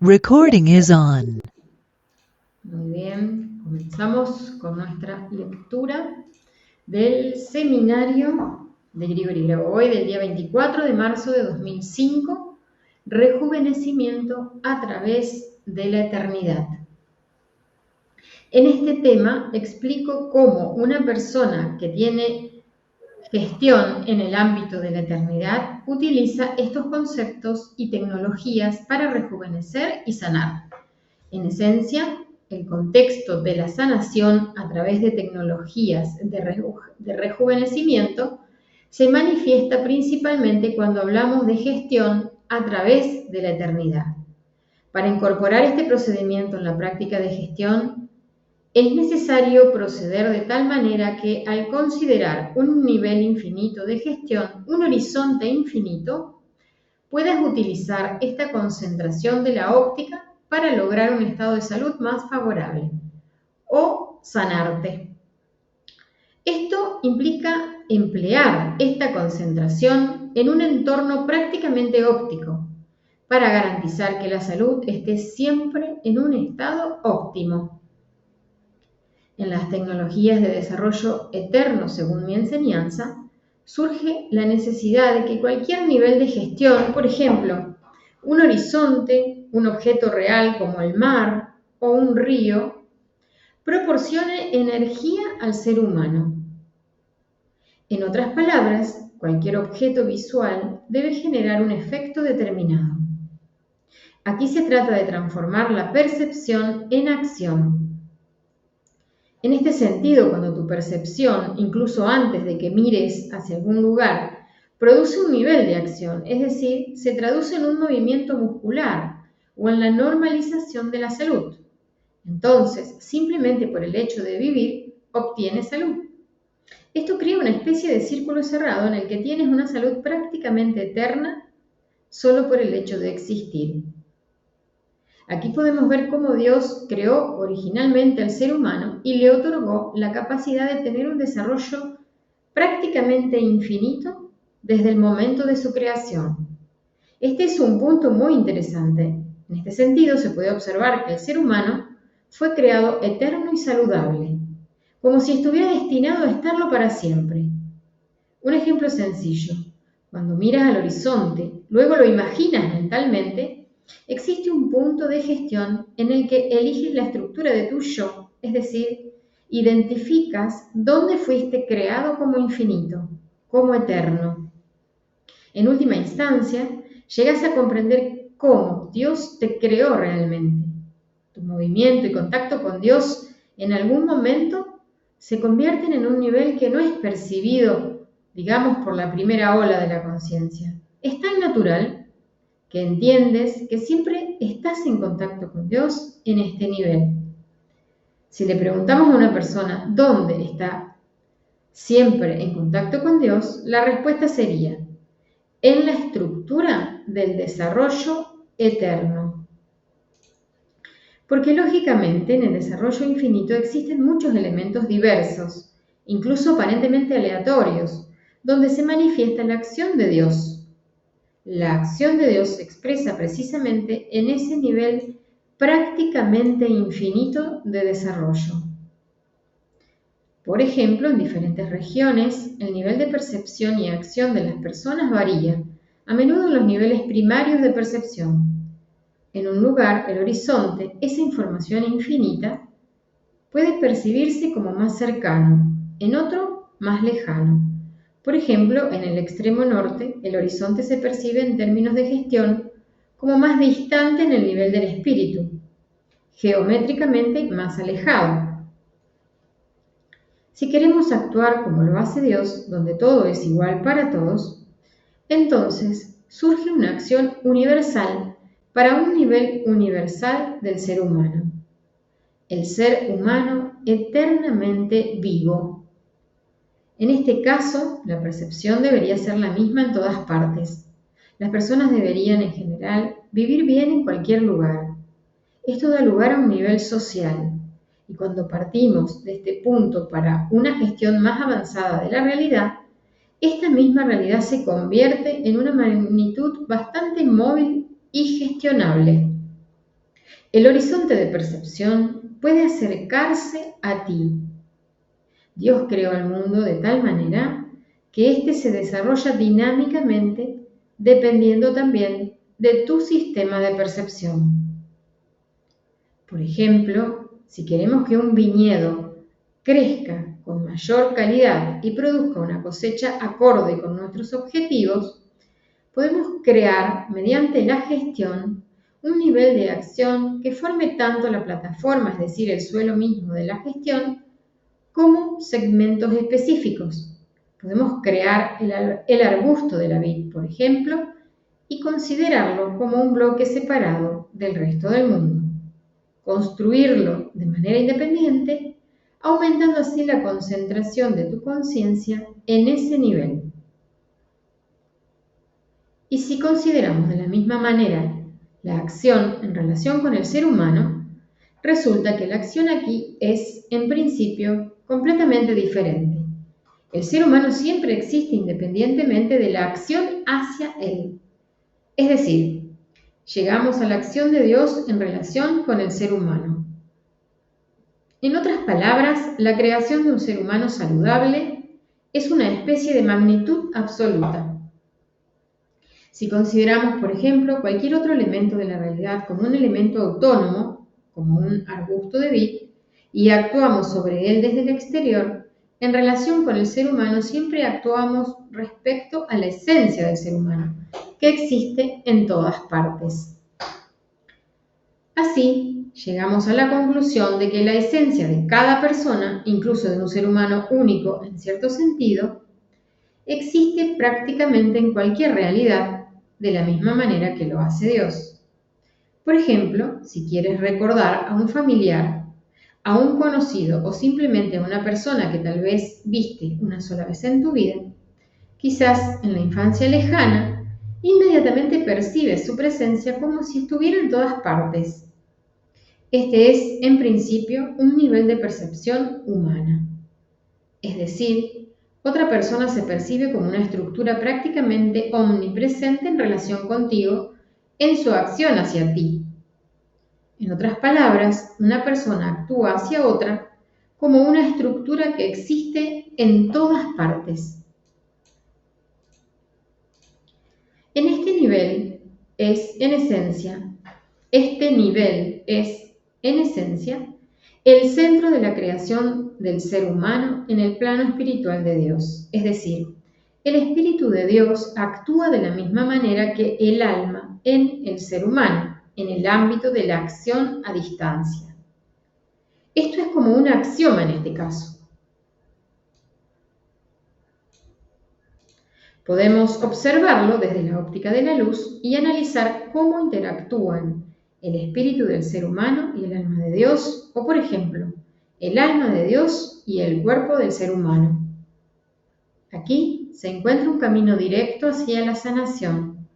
Recording is on. Muy bien, comenzamos con nuestra lectura del seminario de Grigori Grabovoi del día 24 de marzo de 2005, Rejuvenecimiento a través de la eternidad. En este tema explico cómo una persona que tiene gestión en el ámbito de la eternidad utiliza estos conceptos y tecnologías para rejuvenecer y sanar. En esencia, el contexto de la sanación a través de tecnologías de rejuvenecimiento se manifiesta principalmente cuando hablamos de gestión a través de la eternidad. Para incorporar este procedimiento en la práctica de gestión, es necesario proceder de tal manera que al considerar un nivel infinito de gestión, un horizonte infinito, puedas utilizar esta concentración de la óptica para lograr un estado de salud más favorable o sanarte. Esto implica emplear esta concentración en un entorno prácticamente óptico para garantizar que la salud esté siempre en un estado óptimo. En las tecnologías de desarrollo eterno, según mi enseñanza, surge la necesidad de que cualquier nivel de gestión, por ejemplo, un horizonte, un objeto real como el mar o un río, proporcione energía al ser humano. En otras palabras, cualquier objeto visual debe generar un efecto determinado. Aquí se trata de transformar la percepción en acción. En este sentido, cuando tu percepción, incluso antes de que mires hacia algún lugar, produce un nivel de acción, es decir, se traduce en un movimiento muscular o en la normalización de la salud. Entonces, simplemente por el hecho de vivir, obtienes salud. Esto crea una especie de círculo cerrado en el que tienes una salud prácticamente eterna solo por el hecho de existir. Aquí podemos ver cómo Dios creó originalmente al ser humano y le otorgó la capacidad de tener un desarrollo prácticamente infinito desde el momento de su creación. Este es un punto muy interesante. En este sentido, se puede observar que el ser humano fue creado eterno y saludable, como si estuviera destinado a estarlo para siempre. Un ejemplo sencillo. Cuando miras al horizonte, luego lo imaginas mentalmente, existe un punto de gestión en el que eliges la estructura de tu yo, es decir, identificas dónde fuiste creado como infinito, como eterno. En última instancia, llegas a comprender cómo Dios te creó realmente. Tu movimiento y contacto con Dios en algún momento se convierten en un nivel que no es percibido, digamos, por la primera ola de la conciencia. Es tan natural que entiendes que siempre estás en contacto con Dios en este nivel. Si le preguntamos a una persona dónde está siempre en contacto con Dios, la respuesta sería en la estructura del desarrollo eterno. Porque lógicamente en el desarrollo infinito existen muchos elementos diversos, incluso aparentemente aleatorios, donde se manifiesta la acción de Dios. La acción de Dios se expresa precisamente en ese nivel prácticamente infinito de desarrollo. Por ejemplo, en diferentes regiones, el nivel de percepción y acción de las personas varía, a menudo en los niveles primarios de percepción. En un lugar, el horizonte, esa información infinita, puede percibirse como más cercano, en otro, más lejano. Por ejemplo, en el extremo norte, el horizonte se percibe en términos de gestión como más distante en el nivel del espíritu, geométricamente más alejado. Si queremos actuar como lo hace Dios, donde todo es igual para todos, entonces surge una acción universal para un nivel universal del ser humano. El ser humano eternamente vivo. En este caso, la percepción debería ser la misma en todas partes. Las personas deberían, en general, vivir bien en cualquier lugar. Esto da lugar a un nivel social. Y cuando partimos de este punto para una gestión más avanzada de la realidad, esta misma realidad se convierte en una magnitud bastante móvil y gestionable. El horizonte de percepción puede acercarse a ti. Dios creó al mundo de tal manera que éste se desarrolla dinámicamente dependiendo también de tu sistema de percepción. Por ejemplo, si queremos que un viñedo crezca con mayor calidad y produzca una cosecha acorde con nuestros objetivos, podemos crear mediante la gestión un nivel de acción que forme tanto la plataforma, es decir, el suelo mismo de la gestión, como segmentos específicos. Podemos crear el arbusto de la vid, por ejemplo, y considerarlo como un bloque separado del resto del mundo. Construirlo de manera independiente, aumentando así la concentración de tu conciencia en ese nivel. Y si consideramos de la misma manera la acción en relación con el ser humano, resulta que la acción aquí es, en principio, completamente diferente. El ser humano siempre existe independientemente de la acción hacia él. Es decir, llegamos a la acción de Dios en relación con el ser humano. En otras palabras, la creación de un ser humano saludable es una especie de magnitud absoluta. Si consideramos, por ejemplo, cualquier otro elemento de la realidad como un elemento autónomo, como un arbusto de vid, y actuamos sobre él desde el exterior, en relación con el ser humano siempre actuamos respecto a la esencia del ser humano, que existe en todas partes. Así, llegamos a la conclusión de que la esencia de cada persona, incluso de un ser humano único en cierto sentido, existe prácticamente en cualquier realidad de la misma manera que lo hace Dios. Por ejemplo, si quieres recordar a un familiar, a un conocido o simplemente a una persona que tal vez viste una sola vez en tu vida, quizás en la infancia lejana, inmediatamente percibes su presencia como si estuviera en todas partes. Este es, en principio, un nivel de percepción humana. Es decir, otra persona se percibe como una estructura prácticamente omnipresente en relación contigo en su acción hacia ti. En otras palabras, una persona actúa hacia otra como una estructura que existe en todas partes. En este nivel es, en esencia, el centro de la creación del ser humano en el plano espiritual de Dios. Es decir, el Espíritu de Dios actúa de la misma manera que el alma en el ser humano, en el ámbito de la acción a distancia. Esto es como un axioma en este caso. Podemos observarlo desde la óptica de la luz y analizar cómo interactúan el espíritu del ser humano y el alma de Dios, o por ejemplo, el alma de Dios y el cuerpo del ser humano. Aquí se encuentra un camino directo hacia la sanación,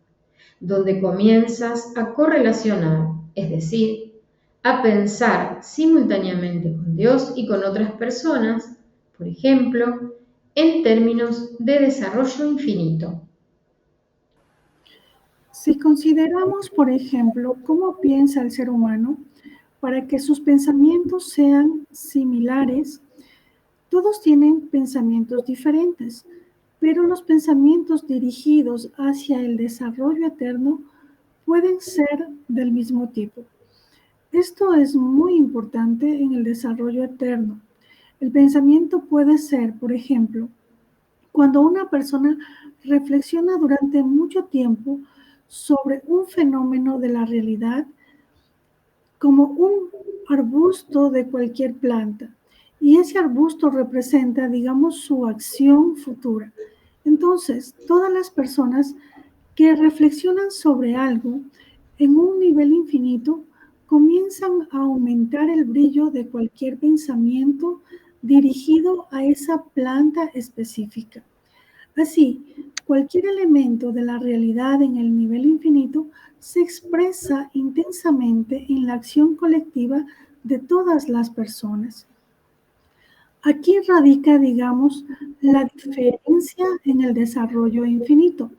donde comienzas a correlacionar, es decir, a pensar simultáneamente con Dios y con otras personas, por ejemplo, en términos de desarrollo infinito. Si consideramos, por ejemplo, cómo piensa el ser humano, para que sus pensamientos sean similares, todos tienen pensamientos diferentes, pero los pensamientos dirigidos hacia el desarrollo eterno pueden ser del mismo tipo. Esto es muy importante en el desarrollo eterno. El pensamiento puede ser, por ejemplo, cuando una persona reflexiona durante mucho tiempo sobre un fenómeno de la realidad, como un arbusto de cualquier planta, y ese arbusto representa, digamos, su acción futura. Entonces, todas las personas que reflexionan sobre algo en un nivel infinito comienzan a aumentar el brillo de cualquier pensamiento dirigido a esa planta específica. Así, cualquier elemento de la realidad en el nivel infinito se expresa intensamente en la acción colectiva de todas las personas. Aquí radica, digamos, la diferencia en el desarrollo infinito.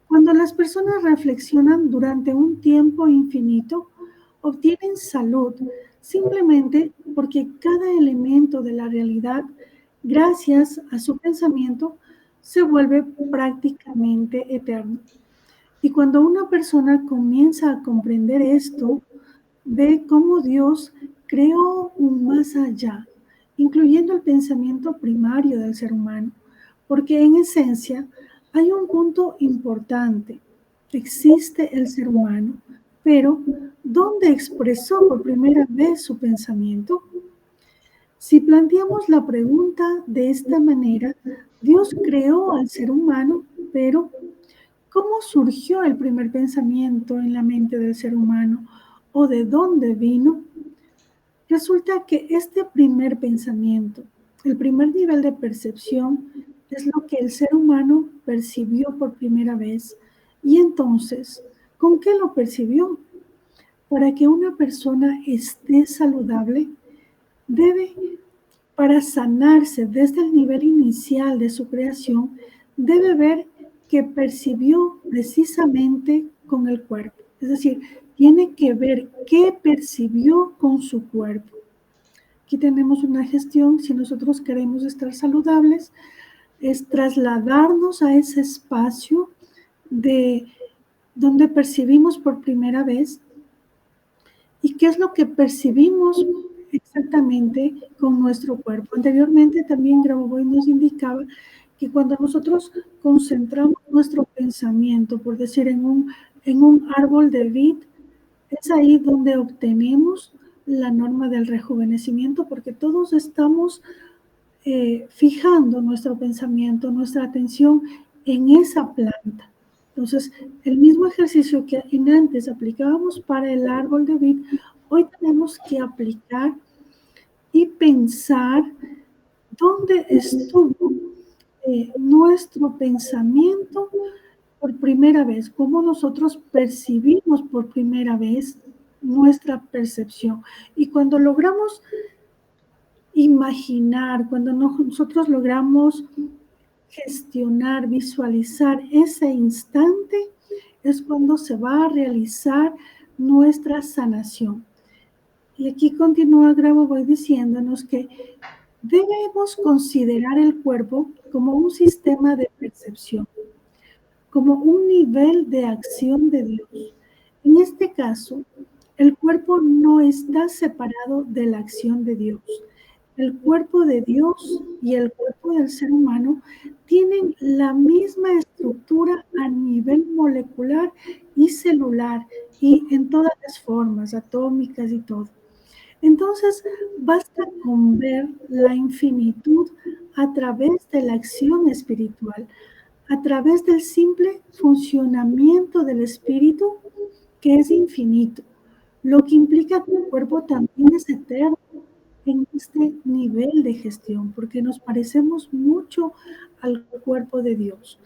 Cuando las personas reflexionan durante un tiempo infinito, obtienen salud simplemente porque cada elemento de la realidad, gracias a su pensamiento, se vuelve prácticamente eterno. Y cuando una persona comienza a comprender esto, ve cómo Dios creó un más allá, incluyendo el pensamiento primario del ser humano, porque en esencia hay un punto importante. Existe el ser humano, pero ¿dónde expresó por primera vez su pensamiento? Si planteamos la pregunta de esta manera, Dios creó al ser humano, pero ¿cómo surgió el primer pensamiento en la mente del ser humano o de dónde vino? Resulta que este primer pensamiento, el primer nivel de percepción, es lo que el ser humano percibió por primera vez. Y entonces, ¿con qué lo percibió? Para que una persona esté saludable, debe, para sanarse desde el nivel inicial de su creación, debe ver que percibió precisamente con el cuerpo. Es decir, tiene que ver qué percibió con su cuerpo. Aquí tenemos una gestión, si nosotros queremos estar saludables, es trasladarnos a ese espacio de donde percibimos por primera vez y qué es lo que percibimos exactamente con nuestro cuerpo. Anteriormente también Grabovoi nos indicaba que cuando nosotros concentramos nuestro pensamiento, por decir, en un árbol de vid, es ahí donde obtenemos la norma del rejuvenecimiento, porque todos estamos fijando nuestro pensamiento, nuestra atención en esa planta. Entonces, el mismo ejercicio que antes aplicábamos para el árbol de vid, hoy tenemos que aplicar y pensar dónde estuvo nuestro pensamiento por primera vez, cómo nosotros percibimos por primera vez nuestra percepción. Y cuando logramos imaginar, cuando nosotros logramos gestionar, visualizar ese instante, es cuando se va a realizar nuestra sanación. Y aquí continúa Grabovoi diciéndonos que debemos considerar el cuerpo como un sistema de percepción, como un nivel de acción de Dios. En este caso, el cuerpo no está separado de la acción de Dios. El cuerpo de Dios y el cuerpo del ser humano tienen la misma estructura a nivel molecular y celular y en todas las formas, atómicas y todo. Entonces, basta con ver la infinitud a través de la acción espiritual, a través del simple funcionamiento del espíritu que es infinito, lo que implica que el cuerpo también es eterno en este nivel de gestión, porque nos parecemos mucho al cuerpo de Dios.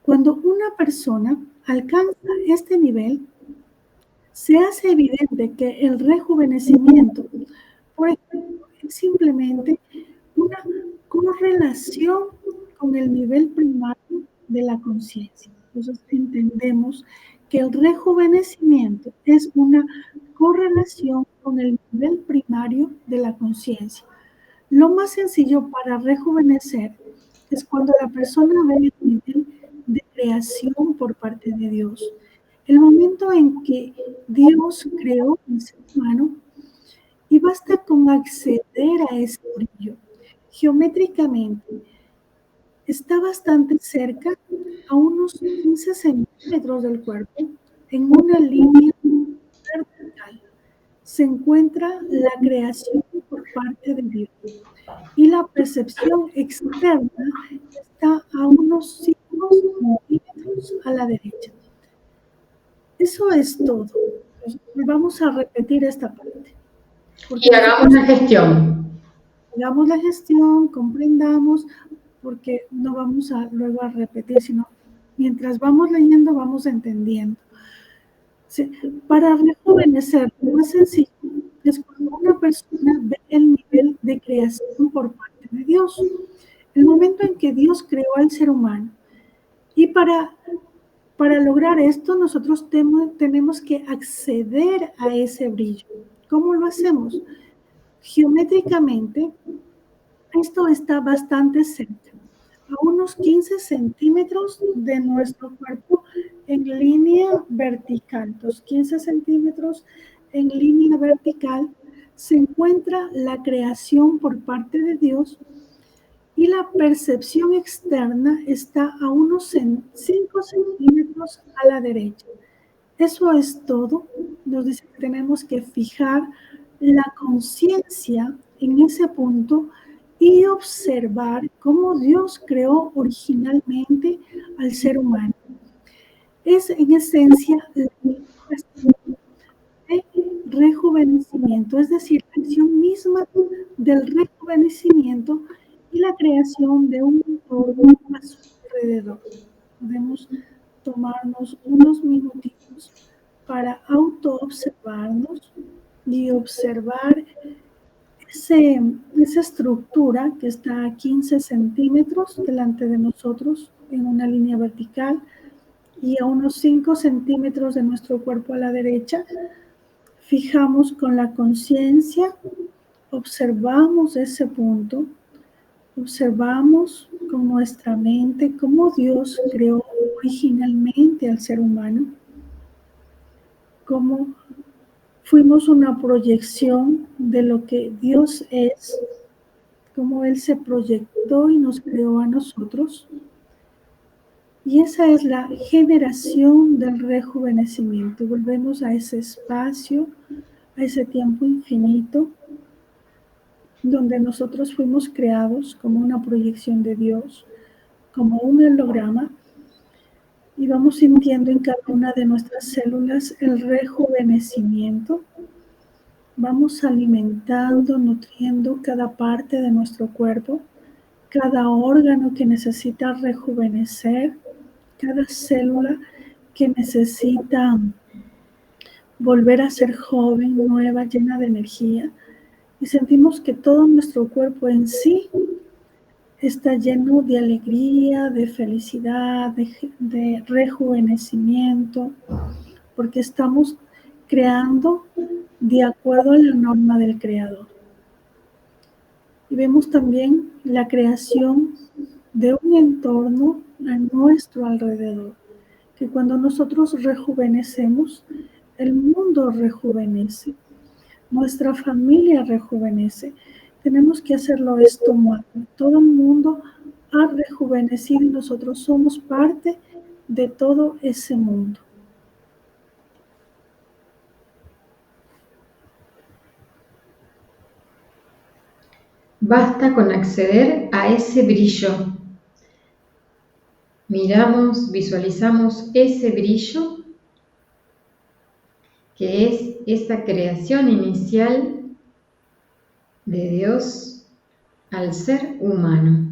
Cuando una persona alcanza este nivel, se hace evidente que el rejuvenecimiento, por ejemplo, es simplemente una correlación con el nivel primario de la conciencia. Entonces entendemos que el rejuvenecimiento es una correlación con el nivel primario de la conciencia. Lo más sencillo para rejuvenecer es cuando la persona ve el nivel de creación por parte de Dios. El momento en que Dios creó el ser humano y basta con acceder a ese brillo. Geométricamente está bastante cerca, a unos 15 centímetros del cuerpo, en una línea vertical. Se encuentra la creación por parte de Dios y la percepción externa está a unos 5 centímetros a la derecha. Eso es todo. Vamos a repetir esta parte. Y hagamos la gestión. Hagamos la gestión, comprendamos, porque no vamos a luego a repetir, sino mientras vamos leyendo, vamos entendiendo. Sí, para rejuvenecer, lo más sencillo es cuando una persona ve el nivel de creación por parte de Dios. El momento en que Dios creó al ser humano. Y para Para lograr esto, nosotros tenemos que acceder a ese brillo. ¿Cómo lo hacemos? Geométricamente, esto está bastante cerca, a unos 15 centímetros de nuestro cuerpo en línea vertical. Los 15 centímetros en línea vertical se encuentra la creación por parte de Dios y la percepción externa está a unos 5 centímetros a la derecha. Eso es todo. Nos dice que tenemos que fijar la conciencia en ese punto y observar cómo Dios creó originalmente al ser humano. Es en esencia la acción de rejuvenecimiento, es decir, la acción misma del rejuvenecimiento y la creación de un entorno a su alrededor. Podemos tomarnos unos minutitos para autoobservarnos y observar esa estructura que está a 15 centímetros delante de nosotros en una línea vertical y a unos 5 centímetros de nuestro cuerpo a la derecha. Fijamos con la conciencia, observamos ese punto, observamos con nuestra mente cómo Dios creó originalmente al ser humano, cómo fuimos una proyección de lo que Dios es, cómo Él se proyectó y nos creó a nosotros. Y esa es la generación del rejuvenecimiento. Volvemos a ese espacio, a ese tiempo infinito, donde nosotros fuimos creados como una proyección de Dios, como un holograma, y vamos sintiendo en cada una de nuestras células el rejuvenecimiento. Vamos alimentando, nutriendo cada parte de nuestro cuerpo, cada órgano que necesita rejuvenecer, cada célula que necesita volver a ser joven, nueva, llena de energía. Y sentimos que todo nuestro cuerpo en sí está lleno de alegría, de felicidad, de rejuvenecimiento, porque estamos creando de acuerdo a la norma del Creador. Y vemos también la creación de un entorno a nuestro alrededor, que cuando nosotros rejuvenecemos, el mundo rejuvenece, nuestra familia rejuvenece. Tenemos que hacerlo esto más. Todo el mundo ha rejuvenecido y nosotros somos parte de todo ese mundo. Basta con acceder a ese brillo. Miramos, visualizamos ese brillo que es esa creación inicial de Dios al ser humano.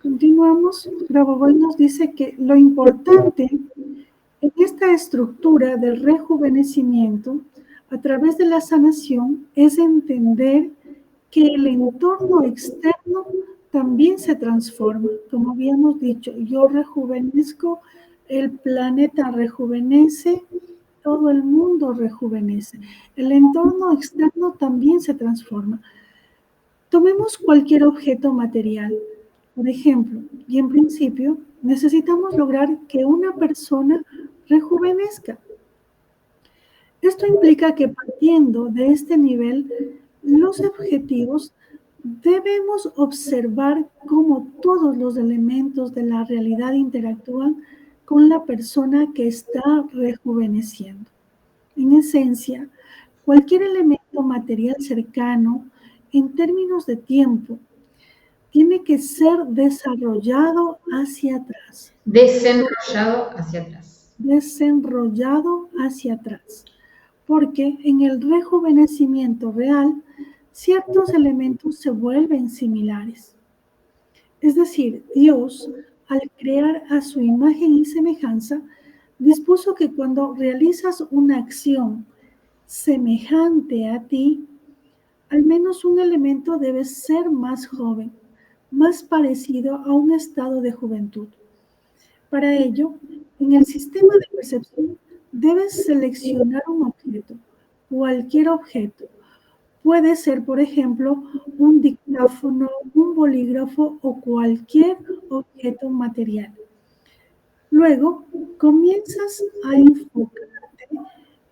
Continuamos. Grabovoi nos dice que lo importante en esta estructura del rejuvenecimiento a través de la sanación es entender que el entorno externo también se transforma. Como habíamos dicho, yo rejuvenezco, el planeta rejuvenece, todo el mundo rejuvenece. El entorno externo también se transforma. Tomemos cualquier objeto material, por ejemplo, y en principio necesitamos lograr que una persona rejuvenezca. Esto implica que partiendo de este nivel, los objetivos debemos observar cómo todos los elementos de la realidad interactúan con la persona que está rejuveneciendo. En esencia, cualquier elemento material cercano, en términos de tiempo, tiene que ser desarrollado hacia atrás. Desenrollado hacia atrás. Desenrollado hacia atrás. Porque en el rejuvenecimiento real, ciertos elementos se vuelven similares. Es decir, Dios, al crear a su imagen y semejanza, dispuso que cuando realizas una acción semejante a ti, al menos un elemento debe ser más joven, más parecido a un estado de juventud. Para ello, en el sistema de percepción debes seleccionar un objeto, cualquier objeto. Puede ser, por ejemplo, un dictáfono, un bolígrafo o cualquier objeto material. Luego, comienzas a enfocarte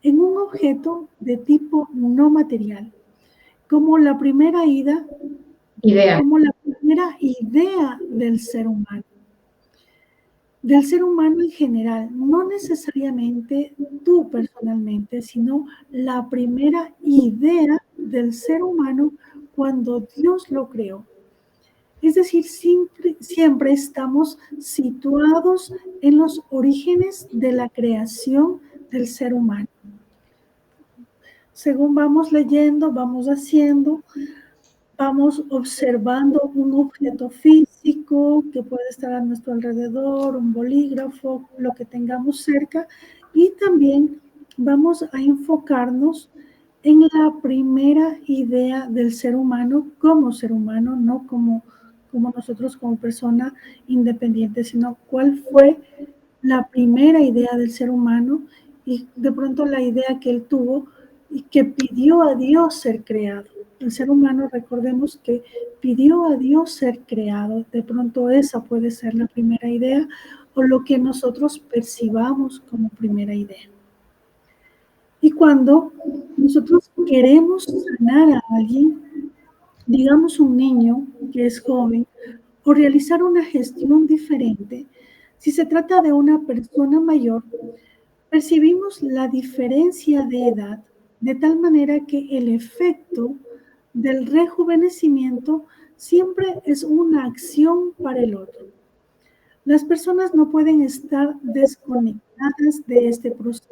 en un objeto de tipo no material, como la primera idea del ser humano. Del ser humano en general, no necesariamente tú personalmente, sino la primera idea del ser humano cuando Dios lo creó. Es decir, siempre estamos situados en los orígenes de la creación del ser humano. Según vamos leyendo, vamos haciendo, vamos observando un objeto físico que puede estar a nuestro alrededor, un bolígrafo, lo que tengamos cerca, y también vamos a enfocarnos en la primera idea del ser humano como ser humano, no como nosotros como persona independiente, sino cuál fue la primera idea del ser humano y de pronto la idea que él tuvo y que pidió a Dios ser creado. El ser humano, recordemos que pidió a Dios ser creado. De pronto esa puede ser la primera idea o lo que nosotros percibamos como primera idea. Y cuando nosotros queremos sanar a alguien, digamos un niño que es joven, o realizar una gestión diferente, si se trata de una persona mayor, percibimos la diferencia de edad de tal manera que el efecto del rejuvenecimiento siempre es una acción para el otro. Las personas no pueden estar desconectadas de este proceso.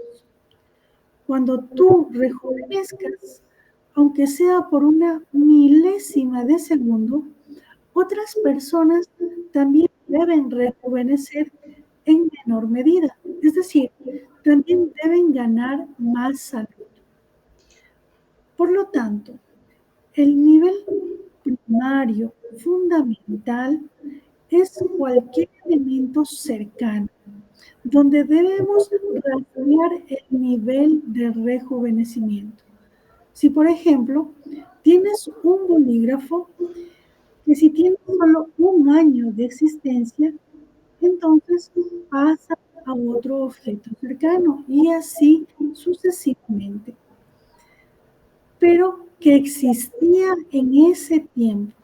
Cuando tú rejuvenezcas, aunque sea por una milésima de segundo, otras personas también deben rejuvenecer en menor medida. Es decir, también deben ganar más salud. Por lo tanto, el nivel primario, fundamental, es cualquier elemento cercano, donde debemos rastrear el nivel de rejuvenecimiento. Si, por ejemplo, tienes un bolígrafo que si tiene solo un año de existencia, entonces pasa a otro objeto cercano y así sucesivamente. Pero que existía en ese tiempo.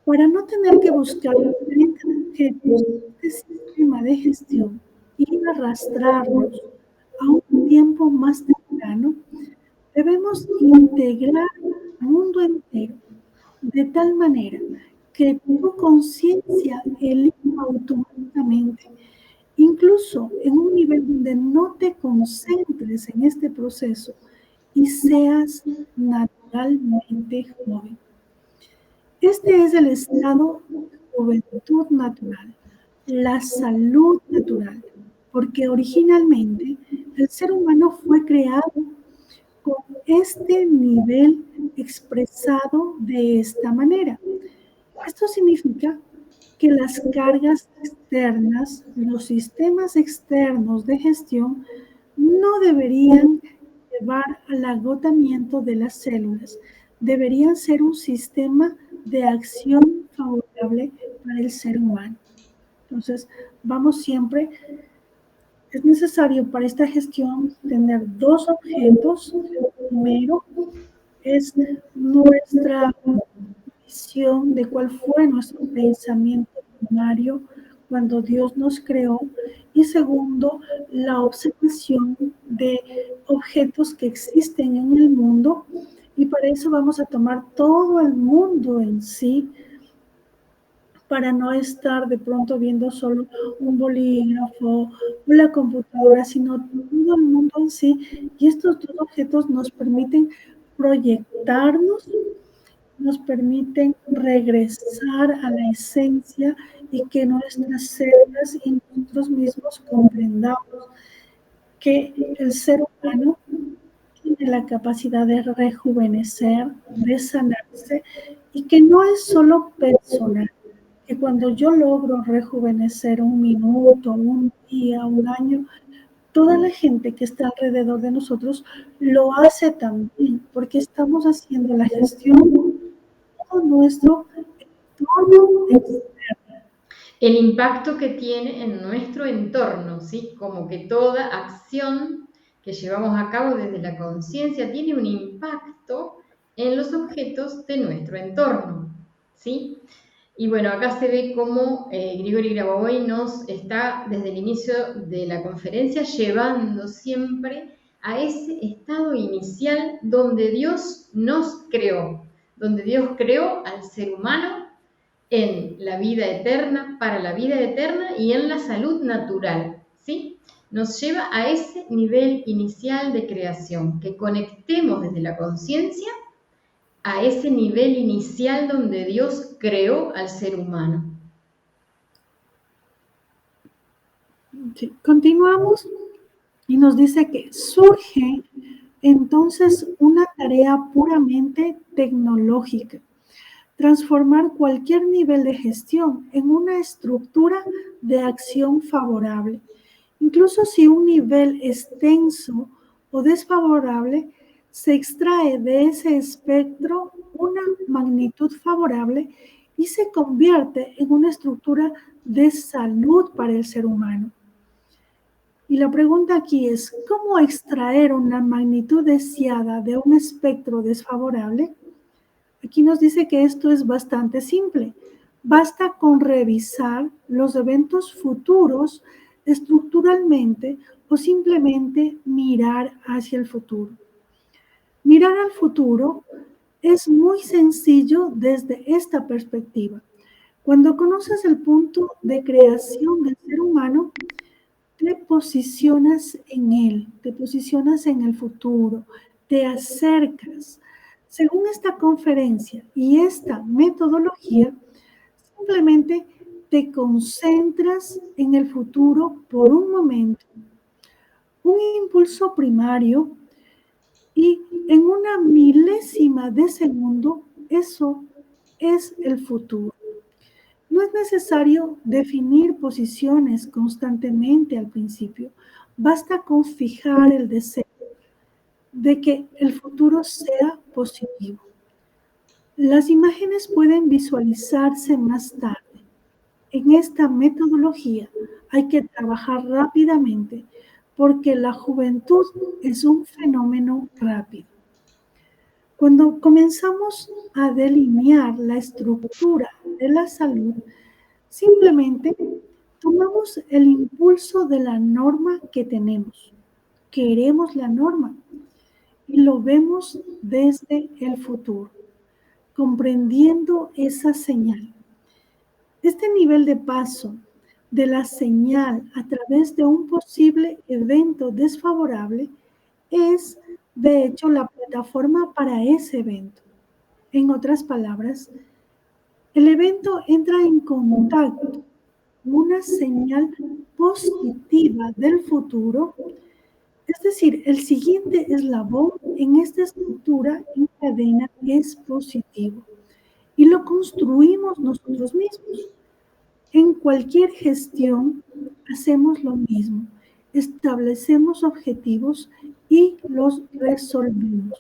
Para no tener que buscar diferentes objetos de sistema de gestión y arrastrarlos a un tiempo más temprano, debemos integrar el mundo entero de tal manera que tu conciencia elija automáticamente, incluso en un nivel donde no te concentres en este proceso y seas naturalmente joven. Este es el estado de juventud natural, la salud natural, porque originalmente el ser humano fue creado con este nivel expresado de esta manera. Esto significa que las cargas externas, los sistemas externos de gestión, no deberían llevar al agotamiento de las células, deberían ser un sistema de acción favorable para el ser humano. Entonces, vamos siempre, es necesario para esta gestión tener dos objetos. El primero es nuestra visión de cuál fue nuestro pensamiento primario cuando Dios nos creó. Y segundo, la observación de objetos que existen en el mundo. Y para eso vamos a tomar todo el mundo en sí, para no estar de pronto viendo solo un bolígrafo o la computadora, sino todo el mundo en sí. Y estos dos objetos nos permiten proyectarnos, nos permiten regresar a la esencia y que nuestras células y nosotros mismos comprendamos que el ser humano tiene la capacidad de rejuvenecer, de sanarse, y que no es solo personal, que cuando yo logro rejuvenecer un minuto, un día, un año, toda la gente que está alrededor de nosotros lo hace también, porque estamos haciendo la gestión de todo nuestro entorno externo. El impacto que tiene en nuestro entorno, ¿sí? Como que toda acción que llevamos a cabo desde la conciencia tiene un impacto en los objetos de nuestro entorno, ¿sí? Y bueno, acá se ve cómo Grigori Grabovoi nos está, desde el inicio de la conferencia, llevando siempre a ese estado inicial donde Dios nos creó, donde Dios creó al ser humano en la vida eterna, para la vida eterna y en la salud natural, ¿sí? Nos lleva a ese nivel inicial de creación, que conectemos desde la conciencia a ese nivel inicial donde Dios creó al ser humano. Sí. Continuamos y nos dice que surge entonces una tarea puramente tecnológica: transformar cualquier nivel de gestión en una estructura de acción favorable. Incluso si un nivel es tenso o desfavorable, se extrae de ese espectro una magnitud favorable y se convierte en una estructura de salud para el ser humano. Y la pregunta aquí es, ¿cómo extraer una magnitud deseada de un espectro desfavorable? Aquí nos dice que esto es bastante simple. Basta con revisar los eventos futuros estructuralmente o simplemente mirar hacia el futuro. Mirar al futuro es muy sencillo desde esta perspectiva. Cuando conoces el punto de creación del ser humano, te posicionas en él, te posicionas en el futuro, te acercas. Según esta conferencia y esta metodología, simplemente te concentras en el futuro por un momento, un impulso primario, y en una milésima de segundo, eso es el futuro. No es necesario definir posiciones constantemente al principio. Basta con fijar el deseo de que el futuro sea positivo. Las imágenes pueden visualizarse más tarde. En esta metodología hay que trabajar rápidamente porque la juventud es un fenómeno rápido. Cuando comenzamos a delinear la estructura de la salud, simplemente tomamos el impulso de la norma que tenemos. Queremos la norma y lo vemos desde el futuro, comprendiendo esa señal. Este nivel de paso de la señal a través de un posible evento desfavorable es, de hecho, la plataforma para ese evento. En otras palabras, el evento entra en contacto con una señal positiva del futuro, es decir, el siguiente eslabón en esta estructura en cadena es positivo y lo construimos nosotros mismos. En cualquier gestión hacemos lo mismo, establecemos objetivos y los resolvemos.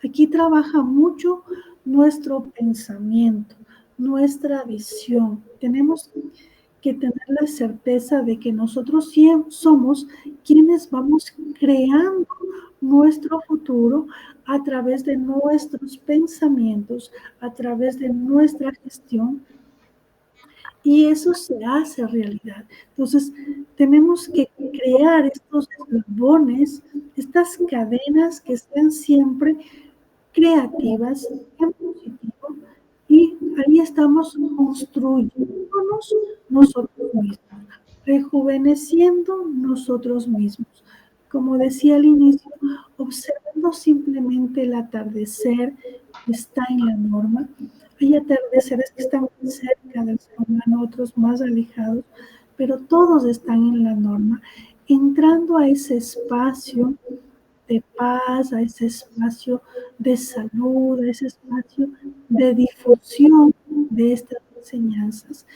Aquí trabaja mucho nuestro pensamiento, nuestra visión. Tenemos que tener la certeza de que nosotros somos quienes vamos creando nuestro futuro a través de nuestros pensamientos, a través de nuestra gestión, y eso se hace realidad. Entonces, tenemos que crear estos eslabones, estas cadenas que sean siempre creativas, en positivo, y ahí estamos construyéndonos nosotros mismos, rejuveneciendo nosotros mismos. Como decía al inicio, observando simplemente el atardecer que está en la norma. Hay atardeceres que están muy cerca del ser humano, otros más alejados, pero todos están en la norma. Entrando a ese espacio de paz, a ese espacio de salud, a ese espacio de difusión de estas enseñanzas.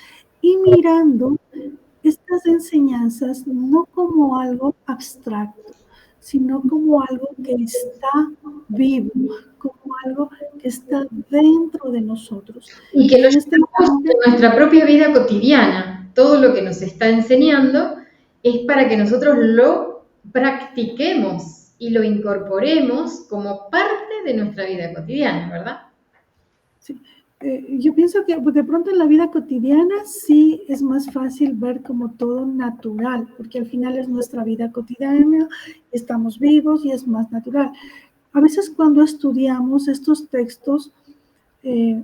Y mirando estas enseñanzas no como algo abstracto, sino como algo que está vivo, como algo que está dentro de nosotros. Y que Y lo en este llevamos instante, en nuestra propia vida cotidiana. Todo lo que nos está enseñando es para que nosotros lo practiquemos y lo incorporemos como parte de nuestra vida cotidiana, ¿verdad? sí, yo pienso que de pronto en la vida cotidiana sí es más fácil ver como todo natural, porque al final es nuestra vida cotidiana, estamos vivos y es más natural. A veces cuando estudiamos estos textos, eh,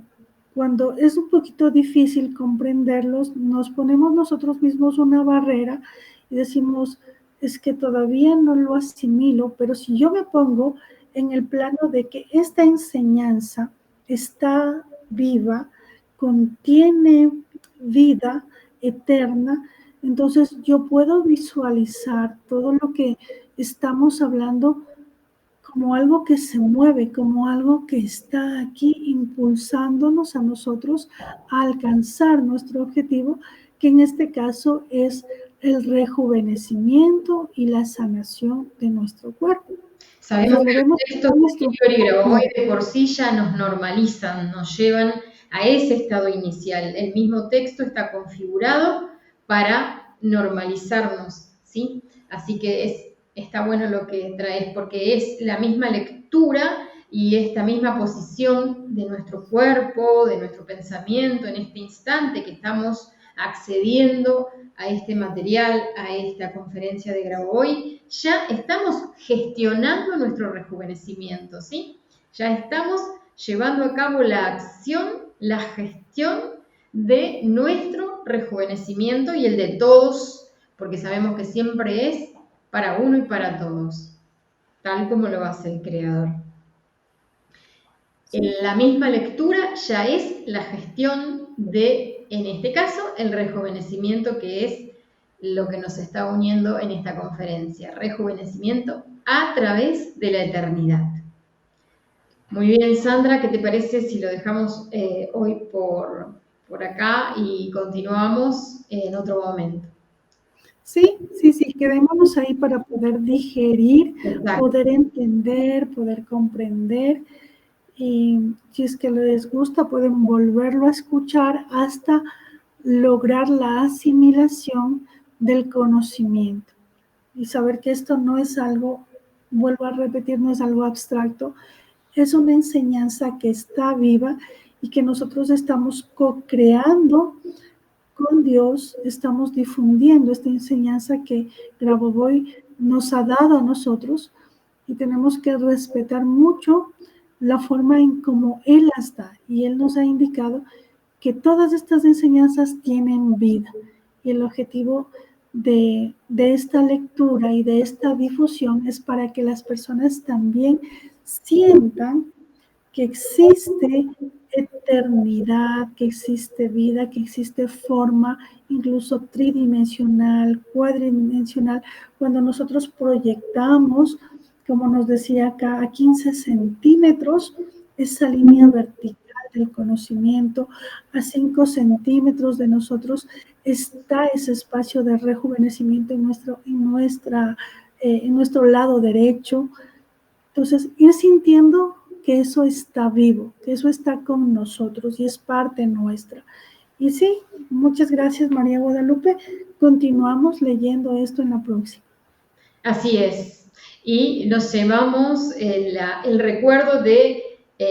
cuando es un poquito difícil comprenderlos, nos ponemos nosotros mismos una barrera y decimos, es que todavía no lo asimilo, pero si yo me pongo en el plano de que esta enseñanza está viva, contiene vida eterna, entonces yo puedo visualizar todo lo que estamos hablando como algo que se mueve, como algo que está aquí impulsándonos a nosotros a alcanzar nuestro objetivo, que en este caso es el rejuvenecimiento y la sanación de nuestro cuerpo. Sabemos Entonces lo que vemos los textos como de Grigori Grabovoi estructura. de por sí ya nos normalizan, nos llevan a ese estado inicial. El mismo texto está configurado para normalizarnos, ¿sí? Así que está bueno lo que traes, porque es la misma lectura y esta misma posición de nuestro cuerpo, de nuestro pensamiento en este instante que estamos accediendo a este material, a esta conferencia de Grabovoi, ya estamos gestionando nuestro rejuvenecimiento, ¿sí? Ya estamos llevando a cabo la acción, la gestión de nuestro rejuvenecimiento y el de todos, porque sabemos que siempre es para uno y para todos, tal como lo hace el Creador. En la misma lectura ya es la gestión de, en este caso, el rejuvenecimiento, que es lo que nos está uniendo en esta conferencia. Rejuvenecimiento a través de la eternidad. Muy bien, Sandra, ¿qué te parece si lo dejamos hoy por acá y continuamos en otro momento? Sí, sí, sí, quedémonos ahí para poder digerir, Exacto. poder entender, poder comprender. Y si es que les gusta, pueden volverlo a escuchar hasta lograr la asimilación del conocimiento y saber que esto no es algo, vuelvo a repetir, no es algo abstracto, es una enseñanza que está viva y que nosotros estamos co-creando con Dios, estamos difundiendo esta enseñanza que Grabovoi nos ha dado a nosotros y tenemos que respetar mucho la forma en cómo Él las da. Y Él nos ha indicado que todas estas enseñanzas tienen vida. Y el objetivo de esta lectura y de esta difusión es para que las personas también sientan que existe eternidad, que existe vida, que existe forma, incluso tridimensional, cuadridimensional, cuando nosotros proyectamos, como nos decía acá, a 15 centímetros, esa línea vertical del conocimiento, a 5 centímetros de nosotros está ese espacio de rejuvenecimiento en nuestro lado derecho. Entonces, ir sintiendo que eso está vivo, que eso está con nosotros y es parte nuestra. Y sí, muchas gracias María Guadalupe. Continuamos leyendo esto en la próxima. Así es. Y nos llevamos el recuerdo de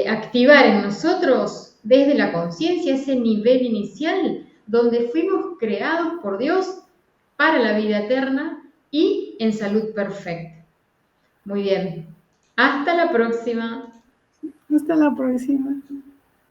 activar en nosotros desde la conciencia ese nivel inicial donde fuimos creados por Dios para la vida eterna y en salud perfecta. Muy bien. Hasta la próxima. Hasta la próxima.